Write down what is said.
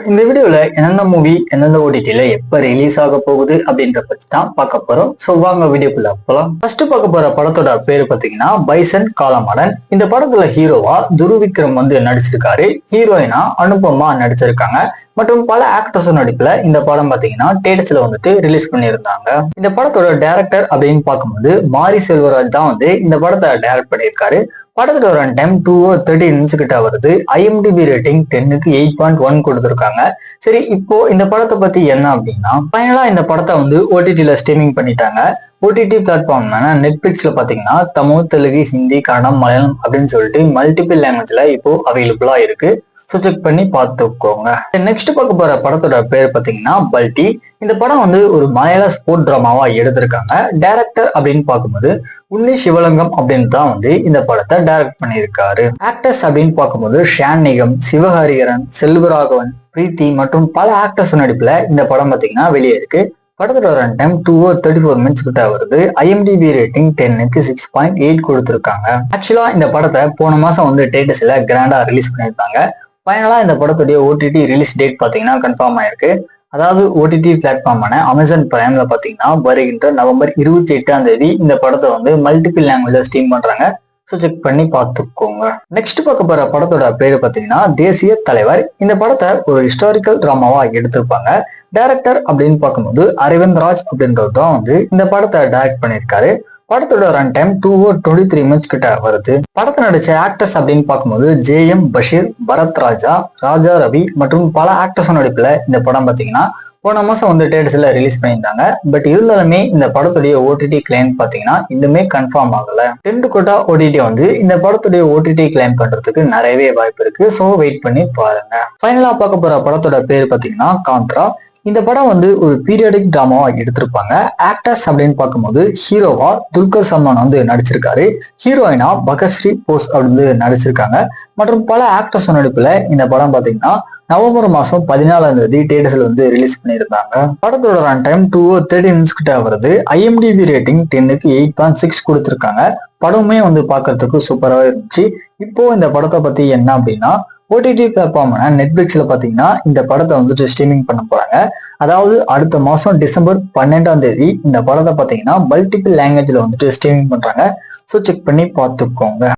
இந்த வீடியோல எந்தெந்த மூவி எந்தெந்த ஓடிடில எப்ப ரிலீஸ் ஆக போகுது அப்படின்ற பத்தி தான் பார்க்க போறோம். வாங்க வீடியோக்குள்ள போலாம். ஃபர்ஸ்ட் பார்க்க போற படத்தோட பேரு பாத்தீங்கன்னா பைசன் காலமாடன். இந்த படத்துல ஹீரோவா துருவிக்ரம் நடிச்சிருக்காரு. ஹீரோயினா அனுபமா நடிச்சிருக்காங்க. மற்றும் பல ஆக்டர்ஸ் நடிப்புல இந்த படம் பாத்தீங்கன்னா தேட்டர்ஸ்ல ரிலீஸ் பண்ணியிருந்தாங்க. இந்த படத்தோட டைரக்டர் அப்படின்னு பார்க்கும்போது மாரி செல்வராஜ் தான் இந்த படத்தை டைரக்ட் பண்ணியிருக்காரு. படத்தோட ரன் டைம் 2 or 30 minutes கிட்ட வருது. IMDb ரேட்டிங் 10க்கு 8.1 கொடுத்துருக்காங்க. சரி, இப்போ இந்த படத்தை பத்தி என்ன அப்படின்னா, ஃபைனலா இந்த படத்தை OTTல ஸ்ட்ரீமிங் பண்ணிட்டாங்க. OTT பிளாட்ஃபார்ம்னா நெட்ஃபிளிக்ஸ்ல பாத்தீங்கன்னா தமிழ், தெலுங்கு, ஹிந்தி, கன்னடம், மலையாளம் அப்படின்னு சொல்லிட்டு மல்டிபிள் லாங்குவேஜ்ல இப்போ அவைலபிளா இருக்கு. செக் பண்ணி பார்த்துக்கோங்க. நெக்ஸ்ட் பார்க்க போற படத்தோட பேர் பாத்தீங்கன்னா பல்டி. இந்த படம் ஒரு மலையாள ஸ்போர்ட் டிராமாவா எடுத்திருக்காங்க. டைரக்டர் அப்படின்னு பார்க்கும்போது உன்னி சிவலிங்கம் அப்படின்னு தான் இந்த படத்தை டைரக்ட் பண்ணியிருக்காரு. ஆக்டர்ஸ் அப்படின்னு பார்க்கும்போது ஷான் நிகம், சிவஹரிஹரன், செல்வராகவன், பிரீத்தி மற்றும் பல ஆக்டர்ஸ் நடிப்புல இந்த படம் பாத்தீங்கன்னா வெளியே இருக்கு. படத்தோட ரன் டைம் 2 or 34 minutes கிட்ட வருது. IMDb ரேட்டிங் 10க்கு 6.8 கொடுத்துருக்காங்க. ஆக்சுவலா இந்த படத்தை போன மாசம் தேட்டர்ஸ்ல கிராண்டா ரிலீஸ் பண்ணியிருந்தாங்க. ஃபைனலா இந்த படத்துடைய OTT ரிலீஸ் டேட் பாத்தீங்கன்னா கன்ஃபார்ம் ஆயிருக்கு. அதாவது OTT பிளாட்ஃபார்மான அமேசான் பிரைம்ல பாத்தீங்கன்னா வருகின்ற நவம்பர் 28ஆம் தேதி இந்த படத்தை மல்டிபிள் லாங்குவேஜ்ல ஸ்ட்ரீம் பண்றாங்க. செக் பண்ணி பார்த்துக்கோங்க. நெக்ஸ்ட் பார்க்க போற படத்தோட பேரு பாத்தீங்கன்னா தேசிய தலைவர். இந்த படத்தை ஒரு ஹிஸ்டாரிக்கல் டிராமாவா எடுத்திருப்பாங்க. டைரக்டர் அப்படின்னு பார்க்கும்போது அரவிந்த் ராஜ் அப்படின்றவர் தான் இந்த படத்தை டைரக்ட் பண்ணியிருக்காரு. படத்தோட ரன் டைம் 2 or 23 minutes கிட்ட வருது. படத்தை நடிச்ச ஆக்டர்ஸ் அப்படின்னு பார்க்கும்போது JM பஷீர், பரத் ராஜா, ராஜா ரவி மற்றும் பல ஆக்டர்ஸ் நடிப்புல இந்த படம் பாத்தீங்கன்னா போன மாசம் தேட்டர்ஸ்ல ரிலீஸ் பண்ணியிருந்தாங்க. பட் இருந்தாலுமே இந்த படத்துடைய OTT கிளைம் பாத்தீங்கன்னா இன்னுமே கன்ஃபார்ம் ஆகல. 10 கோட்டா OTT இந்த படத்துடைய OTT கிளைம் பண்றதுக்கு நிறையவே வாய்ப்பு இருக்கு. வெயிட் பண்ணி பாருங்க. ஃபைனலா பார்க்க போற படத்தோட பேர் பாத்தீங்கன்னா காந்த்ரா. இந்த படம் ஒரு பீரியாடிக் டிராமாவா எடுத்திருப்பாங்க. ஆக்டர்ஸ் அப்படின்னு பார்க்கும்போது ஹீரோவா துல்கர் சல்மான் நடிச்சிருக்காரு. ஹீரோயினா பகஸ்ரீ போஸ் அப்படின்னு நடிச்சிருக்காங்க. மற்றும் பல ஆக்டர்ஸ் நடிப்புல இந்த படம் பாத்தீங்கன்னா நவம்பர் மாசம் 14ஆம் தேதி தேட்டர்ஸ்ல ரிலீஸ் பண்ணியிருந்தாங்க. படத்தோட ரன் டைம் 2 or 30 minutes கிட்ட வருது. IMDb ரேட்டிங் 10க்கு 8.6 கொடுத்துருக்காங்க. படமே பாக்குறதுக்கு சூப்பராக இருந்துச்சு. இப்போ இந்த படத்தை பத்தி என்ன அப்படின்னா, OTT பிளாட்ஃபார்ம்னா நெட்ஃபிளிக்ஸ்ல பாத்தீங்கன்னா இந்த படத்தை ஸ்ட்ரீமிங் பண்ண போறாங்க. அதாவது அடுத்த மாசம் டிசம்பர் 12ஆம் தேதி இந்த படத்தை பாத்தீங்கன்னா மல்டிபிள் லாங்குவேஜ்ல ஸ்ட்ரீமிங் பண்றாங்க. செக் பண்ணி பார்த்துக்கோங்க.